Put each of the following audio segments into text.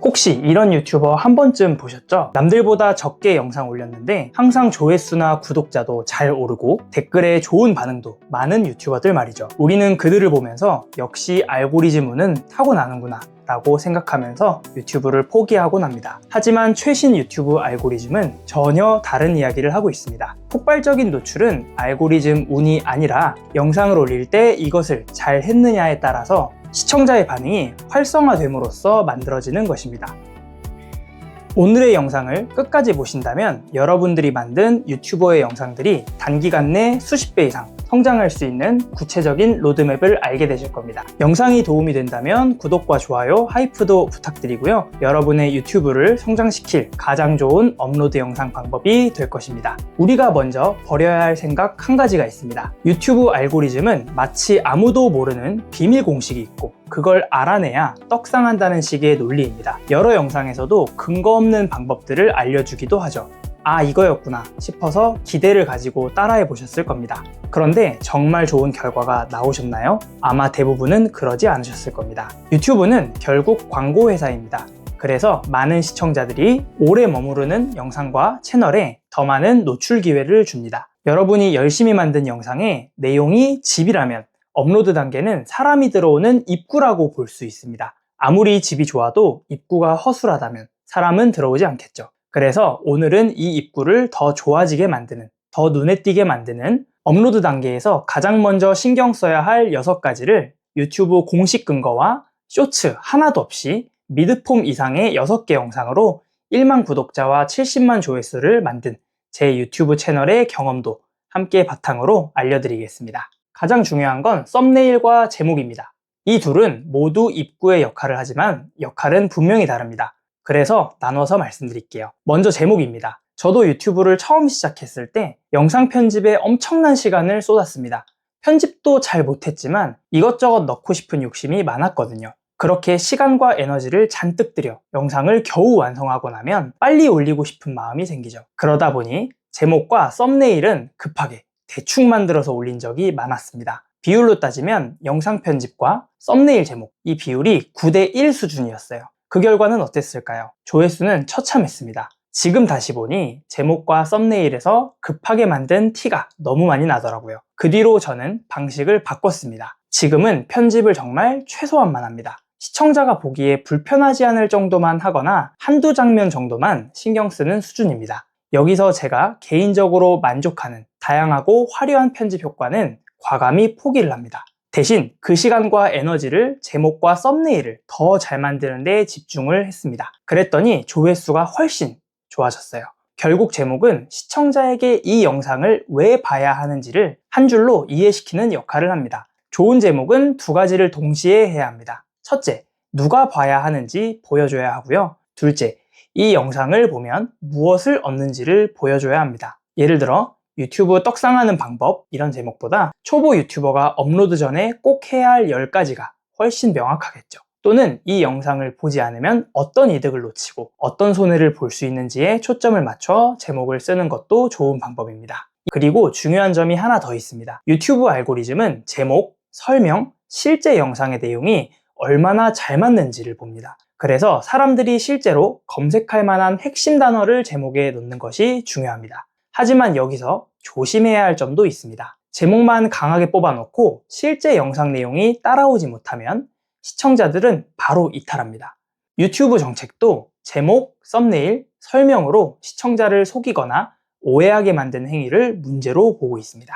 혹시 이런 유튜버 한 번쯤 보셨죠? 남들보다 적게 영상 올렸는데 항상 조회수나 구독자도 잘 오르고 댓글에 좋은 반응도 많은 유튜버들 말이죠. 우리는 그들을 보면서 역시 알고리즘은 타고나는구나 라고 생각하면서 유튜브를 포기하곤 합니다. 하지만 최신 유튜브 알고리즘은 전혀 다른 이야기를 하고 있습니다. 폭발적인 노출은 알고리즘 운이 아니라 영상을 올릴 때 이것을 잘 했느냐에 따라서 시청자의 반응이 활성화됨으로써 만들어지는 것입니다. 오늘의 영상을 끝까지 보신다면 여러분들이 만든 유튜버의 영상들이 단기간 내 수십 배 이상 성장할 수 있는 구체적인 로드맵을 알게 되실 겁니다. 영상이 도움이 된다면 구독과 좋아요, 하이프도 부탁드리고요. 여러분의 유튜브를 성장시킬 가장 좋은 업로드 영상 방법이 될 것입니다. 우리가 먼저 버려야 할 생각 한 가지가 있습니다. 유튜브 알고리즘은 마치 아무도 모르는 비밀 공식이 있고 그걸 알아내야 떡상한다는 식의 논리입니다. 여러 영상에서도 근거 없는 방법들을 알려주기도 하죠. 아, 이거였구나 싶어서 기대를 가지고 따라해 보셨을 겁니다. 그런데 정말 좋은 결과가 나오셨나요? 아마 대부분은 그러지 않으셨을 겁니다. 유튜브는 결국 광고 회사입니다. 그래서 많은 시청자들이 오래 머무르는 영상과 채널에 더 많은 노출 기회를 줍니다. 여러분이 열심히 만든 영상에 내용이 집이라면 업로드 단계는 사람이 들어오는 입구라고 볼 수 있습니다. 아무리 집이 좋아도 입구가 허술하다면 사람은 들어오지 않겠죠. 그래서 오늘은 이 입구를 더 좋아지게 만드는, 더 눈에 띄게 만드는 업로드 단계에서 가장 먼저 신경 써야 할 6가지를 유튜브 공식 근거와 쇼츠 하나도 없이 미드폼 이상의 6개 영상으로 1만 구독자와 70만 조회수를 만든 제 유튜브 채널의 경험도 함께 바탕으로 알려드리겠습니다. 가장 중요한 건 썸네일과 제목입니다. 이 둘은 모두 입구의 역할을 하지만 역할은 분명히 다릅니다. 그래서 나눠서 말씀드릴게요. 먼저 제목입니다. 저도 유튜브를 처음 시작했을 때 영상 편집에 엄청난 시간을 쏟았습니다. 편집도 잘 못했지만 이것저것 넣고 싶은 욕심이 많았거든요. 그렇게 시간과 에너지를 잔뜩 들여 영상을 겨우 완성하고 나면 빨리 올리고 싶은 마음이 생기죠. 그러다 보니 제목과 썸네일은 급하게 대충 만들어서 올린 적이 많았습니다. 비율로 따지면 영상 편집과 썸네일 제목, 이 비율이 9대1 수준이었어요. 그 결과는 어땠을까요? 조회수는 처참했습니다. 지금 다시 보니 제목과 썸네일에서 급하게 만든 티가 너무 많이 나더라고요. 그 뒤로 저는 방식을 바꿨습니다. 지금은 편집을 정말 최소한만 합니다. 시청자가 보기에 불편하지 않을 정도만 하거나 한두 장면 정도만 신경 쓰는 수준입니다. 여기서 제가 개인적으로 만족하는 다양하고 화려한 편집 효과는 과감히 포기를 합니다. 대신 그 시간과 에너지를 제목과 썸네일을 더 잘 만드는 데 집중을 했습니다. 그랬더니 조회수가 훨씬 좋아졌어요. 결국 제목은 시청자에게 이 영상을 왜 봐야 하는지를 한 줄로 이해시키는 역할을 합니다. 좋은 제목은 2가지를 동시에 해야 합니다. 첫째, 누가 봐야 하는지 보여줘야 하고요. 둘째, 이 영상을 보면 무엇을 얻는지를 보여줘야 합니다. 예를 들어 유튜브 떡상하는 방법 이런 제목보다 초보 유튜버가 업로드 전에 꼭 해야 할 10가지가 훨씬 명확하겠죠. 또는 이 영상을 보지 않으면 어떤 이득을 놓치고 어떤 손해를 볼 수 있는지에 초점을 맞춰 제목을 쓰는 것도 좋은 방법입니다. 그리고 중요한 점이 하나 더 있습니다. 유튜브 알고리즘은 제목, 설명, 실제 영상의 내용이 얼마나 잘 맞는지를 봅니다. 그래서 사람들이 실제로 검색할 만한 핵심 단어를 제목에 넣는 것이 중요합니다. 하지만 여기서 조심해야 할 점도 있습니다. 제목만 강하게 뽑아놓고 실제 영상 내용이 따라오지 못하면 시청자들은 바로 이탈합니다. 유튜브 정책도 제목, 썸네일, 설명으로 시청자를 속이거나 오해하게 만든 행위를 문제로 보고 있습니다.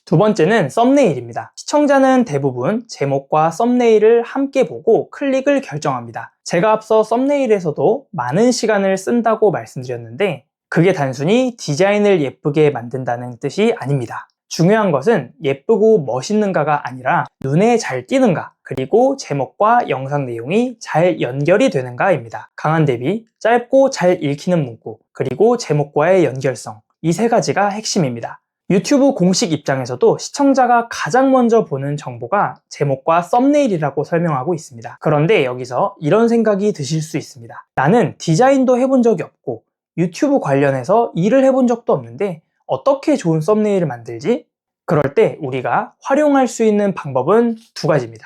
두 번째는 썸네일입니다. 시청자는 대부분 제목과 썸네일을 함께 보고 클릭을 결정합니다. 제가 앞서 썸네일에서도 많은 시간을 쓴다고 말씀드렸는데 그게 단순히 디자인을 예쁘게 만든다는 뜻이 아닙니다. 중요한 것은 예쁘고 멋있는가가 아니라 눈에 잘 띄는가, 그리고 제목과 영상 내용이 잘 연결이 되는가입니다. 강한 대비, 짧고 잘 읽히는 문구, 그리고 제목과의 연결성, 이 3가지가 핵심입니다. 유튜브 공식 입장에서도 시청자가 가장 먼저 보는 정보가 제목과 썸네일이라고 설명하고 있습니다. 그런데 여기서 이런 생각이 드실 수 있습니다. 나는 디자인도 해본 적이 없고 유튜브 관련해서 일을 해본 적도 없는데 어떻게 좋은 썸네일을 만들지? 그럴 때 우리가 활용할 수 있는 방법은 2가지입니다.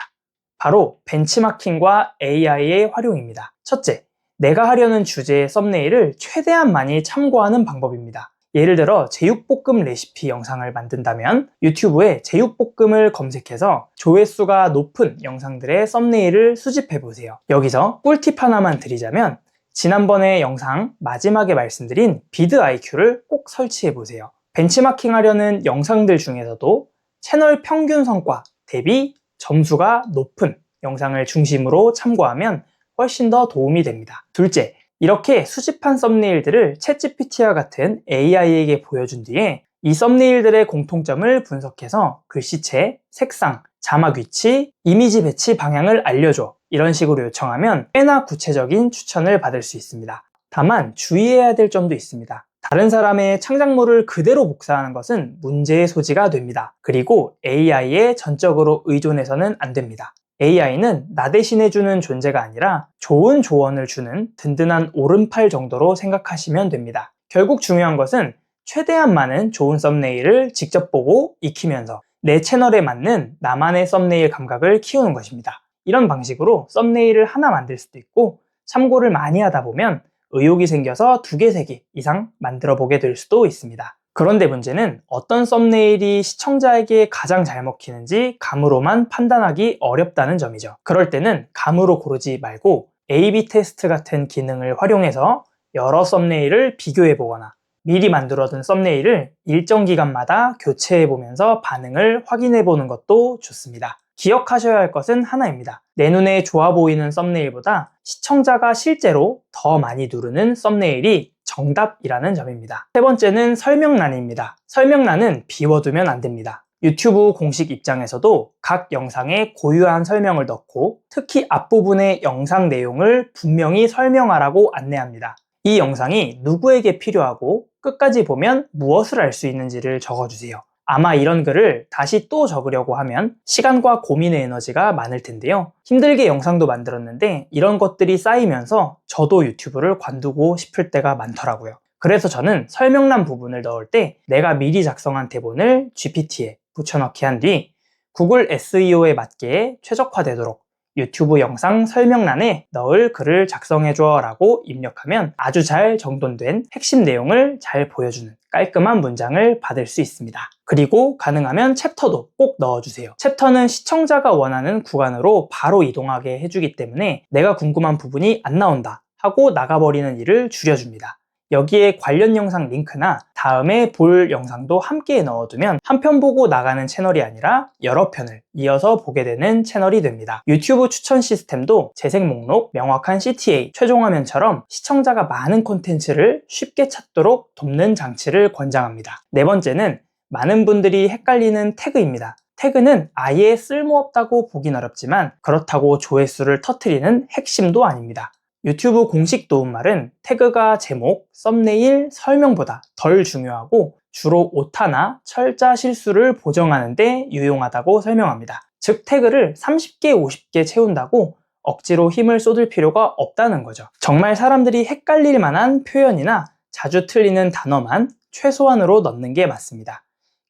바로 벤치마킹과 AI의 활용입니다. 첫째, 내가 하려는 주제의 썸네일을 최대한 많이 참고하는 방법입니다. 예를 들어 제육볶음 레시피 영상을 만든다면 유튜브에 제육볶음을 검색해서 조회수가 높은 영상들의 썸네일을 수집해보세요. 여기서 꿀팁 하나만 드리자면 지난번에 영상 마지막에 말씀드린 비드 IQ를 꼭 설치해보세요. 벤치마킹 하려는 영상들 중에서도 채널 평균 성과 대비 점수가 높은 영상을 중심으로 참고하면 훨씬 더 도움이 됩니다. 둘째, 이렇게 수집한 썸네일들을 챗GPT와 같은 AI에게 보여준 뒤에 이 썸네일들의 공통점을 분석해서 글씨체, 색상, 자막 위치, 이미지 배치 방향을 알려줘. 이런 식으로 요청하면 꽤나 구체적인 추천을 받을 수 있습니다. 다만 주의해야 될 점도 있습니다. 다른 사람의 창작물을 그대로 복사하는 것은 문제의 소지가 됩니다. 그리고 AI에 전적으로 의존해서는 안 됩니다. AI는 나 대신해주는 존재가 아니라 좋은 조언을 주는 든든한 오른팔 정도로 생각하시면 됩니다. 결국 중요한 것은 최대한 많은 좋은 썸네일을 직접 보고 익히면서 내 채널에 맞는 나만의 썸네일 감각을 키우는 것입니다. 이런 방식으로 썸네일을 하나 만들 수도 있고 참고를 많이 하다 보면 의욕이 생겨서 2개, 3개 이상 만들어 보게 될 수도 있습니다. 그런데 문제는 어떤 썸네일이 시청자에게 가장 잘 먹히는지 감으로만 판단하기 어렵다는 점이죠. 그럴 때는 감으로 고르지 말고 A/B 테스트 같은 기능을 활용해서 여러 썸네일을 비교해 보거나 미리 만들어둔 썸네일을 일정 기간마다 교체해 보면서 반응을 확인해 보는 것도 좋습니다. 기억하셔야 할 것은 하나입니다. 내 눈에 좋아 보이는 썸네일보다 시청자가 실제로 더 많이 누르는 썸네일이 정답이라는 점입니다. 세 번째는 설명란입니다. 설명란은 비워두면 안 됩니다. 유튜브 공식 입장에서도 각 영상에 고유한 설명을 넣고 특히 앞부분의 영상 내용을 분명히 설명하라고 안내합니다. 이 영상이 누구에게 필요하고 끝까지 보면 무엇을 알 수 있는지를 적어주세요. 아마 이런 글을 다시 또 적으려고 하면 시간과 고민의 에너지가 많을 텐데요. 힘들게 영상도 만들었는데 이런 것들이 쌓이면서 저도 유튜브를 관두고 싶을 때가 많더라고요. 그래서 저는 설명란 부분을 넣을 때 내가 미리 작성한 대본을 GPT에 붙여넣기 한 뒤 구글 SEO에 맞게 최적화되도록 유튜브 영상 설명란에 넣을 글을 작성해줘 라고 입력하면 아주 잘 정돈된 핵심 내용을 잘 보여주는 깔끔한 문장을 받을 수 있습니다. 그리고 가능하면 챕터도 꼭 넣어주세요. 챕터는 시청자가 원하는 구간으로 바로 이동하게 해주기 때문에 내가 궁금한 부분이 안 나온다 하고 나가버리는 일을 줄여줍니다. 여기에 관련 영상 링크나 다음에 볼 영상도 함께 넣어두면 한 편 보고 나가는 채널이 아니라 여러 편을 이어서 보게 되는 채널이 됩니다. 유튜브 추천 시스템도 재생 목록, 명확한 CTA, 최종 화면처럼 시청자가 많은 콘텐츠를 쉽게 찾도록 돕는 장치를 권장합니다. 네 번째는 많은 분들이 헷갈리는 태그입니다. 태그는 아예 쓸모없다고 보긴 어렵지만 그렇다고 조회수를 터트리는 핵심도 아닙니다. 유튜브 공식 도움말은 태그가 제목, 썸네일, 설명보다 덜 중요하고 주로 오타나 철자 실수를 보정하는 데 유용하다고 설명합니다. 즉 태그를 30개, 50개 채운다고 억지로 힘을 쏟을 필요가 없다는 거죠. 정말 사람들이 헷갈릴 만한 표현이나 자주 틀리는 단어만 최소한으로 넣는 게 맞습니다.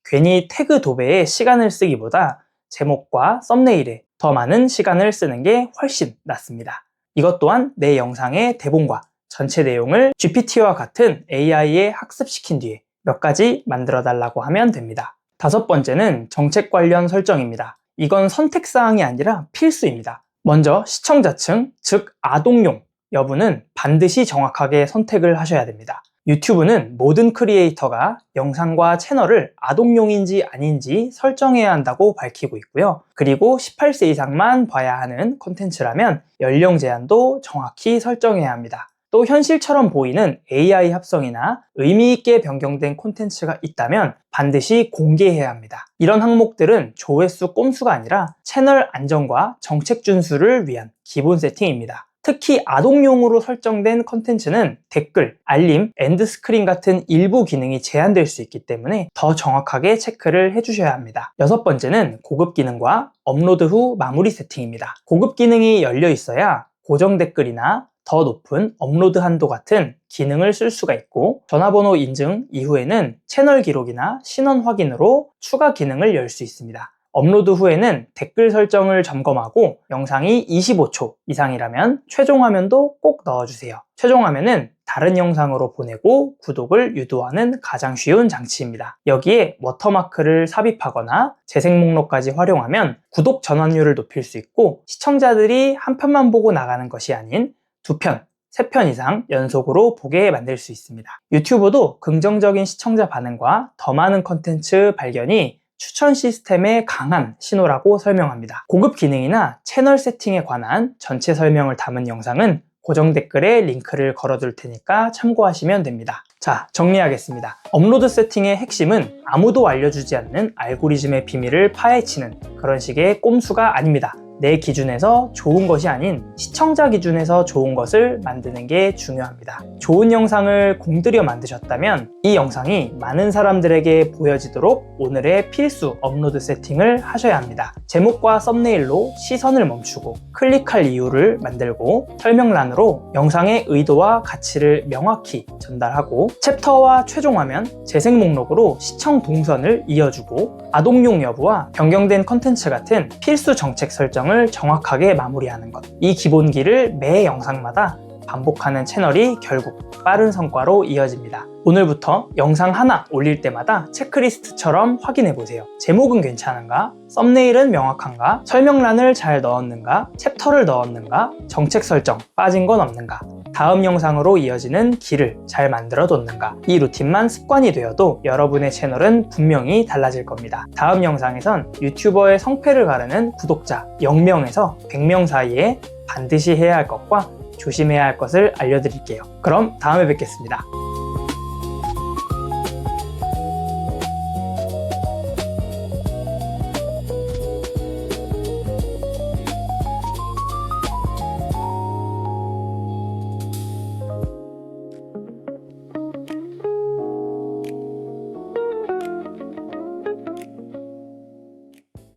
괜히 태그 도배에 시간을 쓰기보다 제목과 썸네일에 더 많은 시간을 쓰는 게 훨씬 낫습니다. 이것 또한 내 영상의 대본과 전체 내용을 GPT와 같은 AI에 학습시킨 뒤에 몇 가지 만들어 달라고 하면 됩니다. 다섯 번째는 정책 관련 설정입니다. 이건 선택사항이 아니라 필수입니다. 먼저 시청자층, 즉 아동용 여부는 반드시 정확하게 선택을 하셔야 됩니다. 유튜브는 모든 크리에이터가 영상과 채널을 아동용인지 아닌지 설정해야 한다고 밝히고 있고요. 그리고 18세 이상만 봐야 하는 콘텐츠라면 연령 제한도 정확히 설정해야 합니다. 또 현실처럼 보이는 AI 합성이나 의미있게 변경된 콘텐츠가 있다면 반드시 공개해야 합니다. 이런 항목들은 조회수 꼼수가 아니라 채널 안정과 정책 준수를 위한 기본 세팅입니다. 특히 아동용으로 설정된 컨텐츠는 댓글, 알림, 엔드스크린 같은 일부 기능이 제한될 수 있기 때문에 더 정확하게 체크를 해주셔야 합니다. 여섯 번째는 고급 기능과 업로드 후 마무리 세팅입니다. 고급 기능이 열려 있어야 고정 댓글이나 더 높은 업로드 한도 같은 기능을 쓸 수가 있고 전화번호 인증 이후에는 채널 기록이나 신원 확인으로 추가 기능을 열 수 있습니다. 업로드 후에는 댓글 설정을 점검하고 영상이 25초 이상이라면 최종 화면도 꼭 넣어주세요. 최종 화면은 다른 영상으로 보내고 구독을 유도하는 가장 쉬운 장치입니다. 여기에 워터마크를 삽입하거나 재생 목록까지 활용하면 구독 전환율을 높일 수 있고 시청자들이 한 편만 보고 나가는 것이 아닌 2편, 3편 이상 연속으로 보게 만들 수 있습니다. 유튜브도 긍정적인 시청자 반응과 더 많은 컨텐츠 발견이 추천 시스템의 강한 신호라고 설명합니다. 고급 기능이나 채널 세팅에 관한 전체 설명을 담은 영상은 고정 댓글에 링크를 걸어둘 테니까 참고하시면 됩니다. 자, 정리하겠습니다. 업로드 세팅의 핵심은 아무도 알려주지 않는 알고리즘의 비밀을 파헤치는 그런 식의 꼼수가 아닙니다. 내 기준에서 좋은 것이 아닌 시청자 기준에서 좋은 것을 만드는 게 중요합니다. 좋은 영상을 공들여 만드셨다면 이 영상이 많은 사람들에게 보여지도록 오늘의 필수 업로드 세팅을 하셔야 합니다. 제목과 썸네일로 시선을 멈추고 클릭할 이유를 만들고 설명란으로 영상의 의도와 가치를 명확히 전달하고 챕터와 최종 화면, 재생 목록으로 시청 동선을 이어주고 아동용 여부와 변경된 컨텐츠 같은 필수 정책 설정을 정확하게 마무리하는 것. 이 기본기를 매 영상마다 반복하는 채널이 결국 빠른 성과로 이어집니다. 오늘부터 영상 하나 올릴 때마다 체크리스트처럼 확인해보세요. 제목은 괜찮은가? 썸네일은 명확한가? 설명란을 잘 넣었는가? 챕터를 넣었는가? 정책 설정 빠진 건 없는가? 다음 영상으로 이어지는 길을 잘 만들어뒀는가? 이 루틴만 습관이 되어도 여러분의 채널은 분명히 달라질 겁니다. 다음 영상에선 유튜버의 성패를 가르는 구독자 0명에서 100명 사이에 반드시 해야 할 것과 조심해야 할 것을 알려드릴게요. 그럼 다음에 뵙겠습니다.